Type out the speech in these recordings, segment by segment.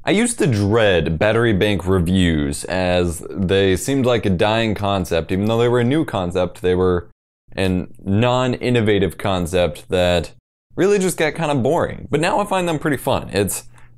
I used to dread battery bank reviews as they seemed like a dying concept. Even though they were a new concept, they were a non-innovative concept that really just got kind of boring. But now I find them pretty fun.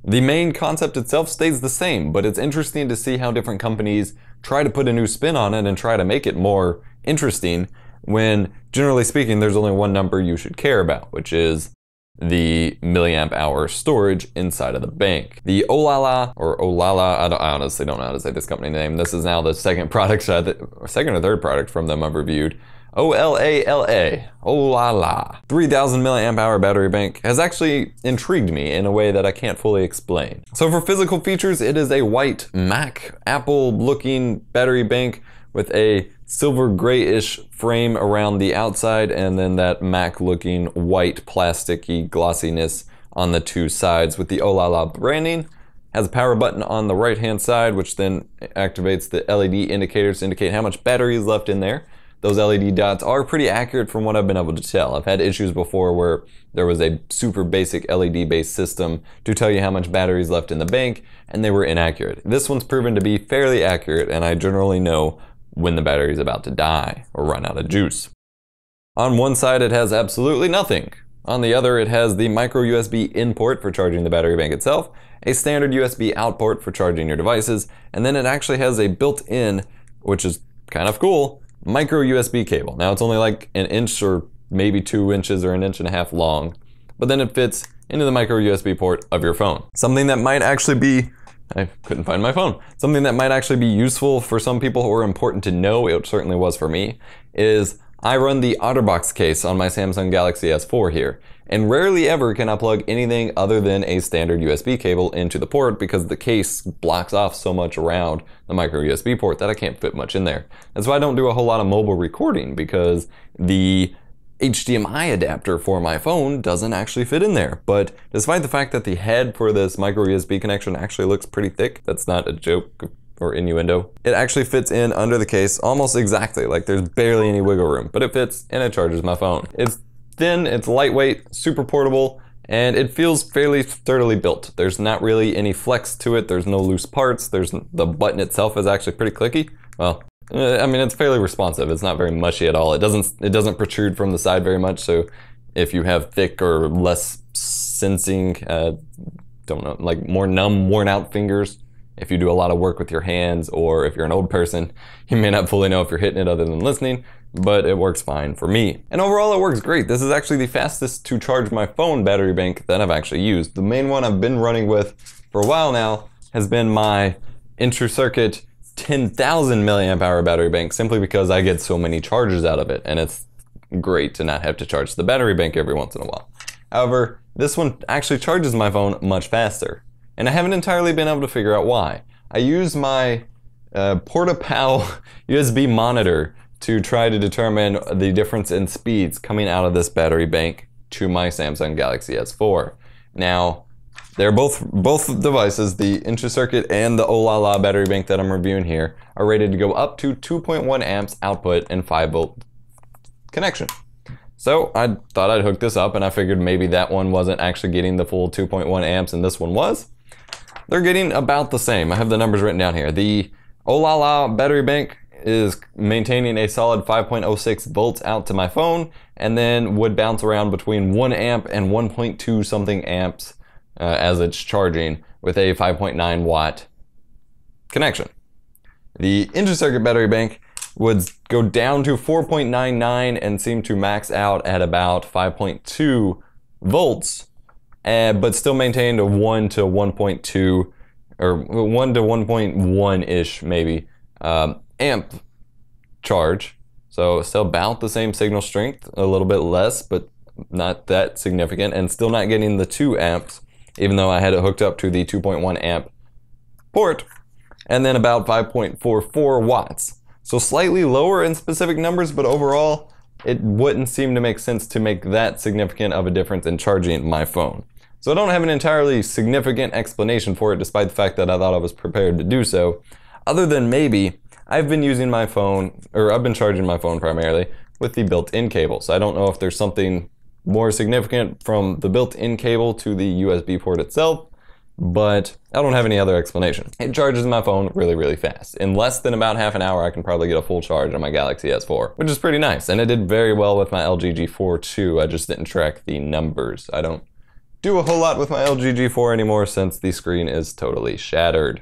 The main concept itself stays the same, but it's interesting to see how different companies try to put a new spin on it and try to make it more interesting when, generally speaking, there's only one number you should care about, which is the milliamp hour storage inside of the bank. The OLALA, or OLALA, I honestly don't know how to say this company name. This is now the second product, or second or third product from them I've reviewed. OLALA, OLALA 3000 milliamp hour battery bank has actually intrigued me in a way that I can't fully explain. So for physical features, it is a white Mac Apple looking battery bank with a silver grayish frame around the outside and then that Mac looking white plasticky glossiness on the two sides with the OLALA branding. Has a power button on the right hand side which then activates the LED indicators to indicate how much battery is left in there. Those LED dots are pretty accurate from what I've been able to tell. I've had issues before where there was a super basic LED based system to tell you how much battery is left in the bank and they were inaccurate. This one's proven to be fairly accurate and I generally know when the battery is about to die or run out of juice. On one side it has absolutely nothing. On the other it has the micro USB in port for charging the battery bank itself, a standard USB out port for charging your devices, and then it actually has a built-in, which is kind of cool, micro USB cable. Now it's only like an inch or maybe 2 inches or an inch and a half long, but then it fits into the micro USB port of your phone. Something that might actually be, I couldn't find my phone. Something that might actually be useful for some people or important to know, it certainly was for me, is I run the OtterBox case on my Samsung Galaxy S4 here, and rarely ever can I plug anything other than a standard USB cable into the port because the case blocks off so much around the micro USB port that I can't fit much in there. That's why I don't do a whole lot of mobile recording because the HDMI adapter for my phone doesn't actually fit in there. But despite the fact that the head for this micro USB connection actually looks pretty thick, that's not a joke or innuendo, it actually fits in under the case almost exactly. Like there's barely any wiggle room, but it fits and it charges my phone. It's thin, it's lightweight, super portable, and it feels fairly sturdily built. There's not really any flex to it, there's no loose parts, the button itself is actually pretty clicky. Well, I mean, it's fairly responsive. It's not very mushy at all. It doesn't protrude from the side very much. So if you have thick or less sensing, don't know, like more numb, worn out fingers, if you do a lot of work with your hands, or if you're an old person, you may not fully know if you're hitting it other than listening, but it works fine for me. And overall, it works great. This is actually the fastest to charge my phone battery bank that I've actually used. The main one I've been running with for a while now has been my inter-circuit 10,000 milliamp hour battery bank, simply because I get so many charges out of it and it's great to not have to charge the battery bank every once in a while. However, this one actually charges my phone much faster and I haven't entirely been able to figure out why. I use my PortaPow USB monitor to try to determine the difference in speeds coming out of this battery bank to my Samsung Galaxy S4. Now, they're both devices, the inter-circuit and the OLALA battery bank that I'm reviewing here, are rated to go up to 2.1 amps output and 5 volt connection. So I thought I'd hook this up and I figured maybe that one wasn't actually getting the full 2.1 amps and this one was. They're getting about the same. I have the numbers written down here. The OLALA battery bank is maintaining a solid 5.06 volts out to my phone and then would bounce around between 1 amp and 1.2 something amps as it's charging with a 5.9 watt connection. The inter-circuit battery bank would go down to 4.99 and seem to max out at about 5.2 volts, but still maintained a 1 to 1.2 or 1 to 1.1-ish maybe amp charge. So still about the same signal strength, a little bit less, but not that significant, and still not getting the 2 amps, even though I had it hooked up to the 2.1 amp port, and then about 5.44 watts. So slightly lower in specific numbers, but overall, it wouldn't seem to make sense to make that significant of a difference in charging my phone. So I don't have an entirely significant explanation for it, despite the fact that I thought I was prepared to do so, other than maybe I've been using my phone, or I've been charging my phone primarily with the built-in cable. So I don't know if there's something more significant from the built-in cable to the USB port itself but I don't have any other explanation. It charges my phone really, really fast. In less than about half an hour, I can probably get a full charge on my Galaxy S4, which is pretty nice. And it did very well with my LG G4 too. I just didn't track the numbers. I don't do a whole lot with my LG G4 anymore since the screen is totally shattered.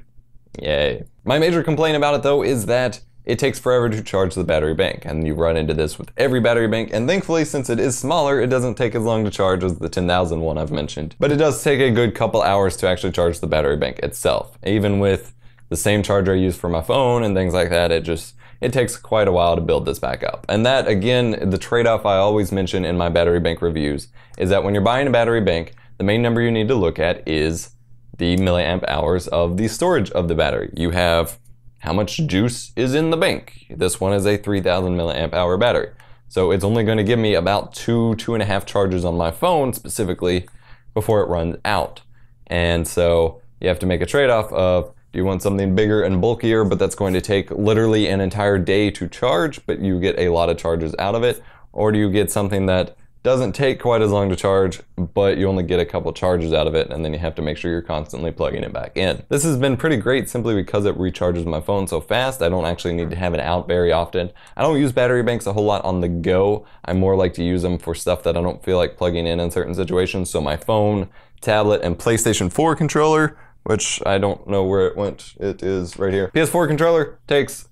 Yay. My major complaint about it though is that it takes forever to charge the battery bank, and you run into this with every battery bank, and thankfully since it is smaller, it doesn't take as long to charge as the 10,000 one I've mentioned. But it does take a good couple hours to actually charge the battery bank itself. Even with the same charger I use for my phone and things like that, it takes quite a while to build this back up. And that, again, the trade-off I always mention in my battery bank reviews is that when you're buying a battery bank, the main number you need to look at is the milliamp hours of the storage of the battery. You have how much juice is in the bank. This one is a 3000 milliamp hour battery. So it's only going to give me about 2.5 charges on my phone specifically before it runs out. And so you have to make a trade-off of, do you want something bigger and bulkier, but that's going to take literally an entire day to charge, but you get a lot of charges out of it? Or do you get something that doesn't take quite as long to charge, but you only get a couple charges out of it, and then you have to make sure you're constantly plugging it back in. This has been pretty great simply because it recharges my phone so fast. I don't actually need to have it out very often. I don't use battery banks a whole lot on the go. I more like to use them for stuff that I don't feel like plugging in certain situations. So my phone, tablet, and PlayStation 4 controller, which I don't know where it went. It is right here. PS4 controller takes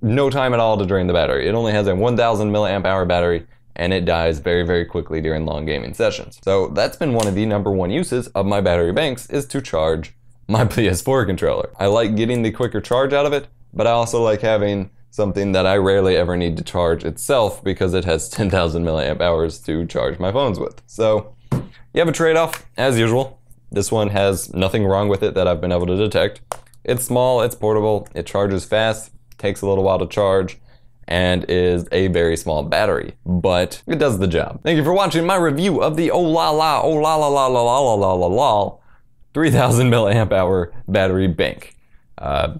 no time at all to drain the battery. It only has a 1000 milliamp hour battery, and it dies very, very quickly during long gaming sessions. So that's been one of the #1 uses of my battery banks, is to charge my PS4 controller. I like getting the quicker charge out of it, but I also like having something that I rarely ever need to charge itself because it has 10,000 milliamp hours to charge my phones with. So you have a trade-off, as usual. This one has nothing wrong with it that I've been able to detect. It's small, it's portable, it charges fast, takes a little while to charge, and is a very small battery, but it does the job. Thank you for watching my review of the OLALA 3000 milliamp hour battery bank.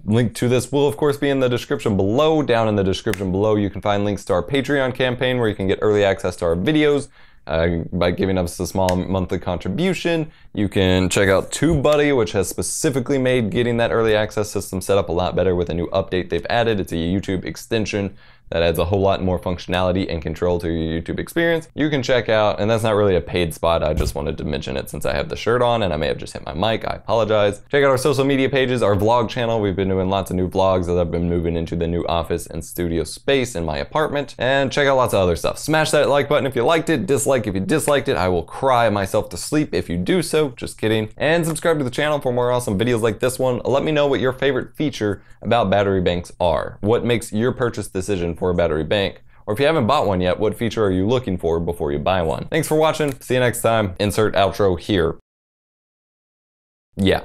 Link to this will of course be in the description below. Down in the description below you can find links to our Patreon campaign where you can get early access to our videos by giving us a small monthly contribution. You can check out TUBEBUDDY, which has specifically made getting that early access system set up a lot better with a new update they've added. It's a YouTube extension that adds a whole lot more functionality and control to your YouTube experience. You can check out, and that's not really a paid spot, I just wanted to mention it since I have the shirt on and I may have just hit my mic, I apologize. Check out our social media pages, our vlog channel. We've been doing lots of new vlogs as I've been moving into the new office and studio space in my apartment, and check out lots of other stuff. Smash that like button if you liked it, dislike if you disliked it. I will cry myself to sleep if you do so, just kidding. And subscribe to the channel for more awesome videos like this one. Let me know what your favorite feature about battery banks are. What makes your purchase decision for a battery bank? Or if you haven't bought one yet, what feature are you looking for before you buy one? Thanks for watching. See you next time. Insert outro here. Yeah.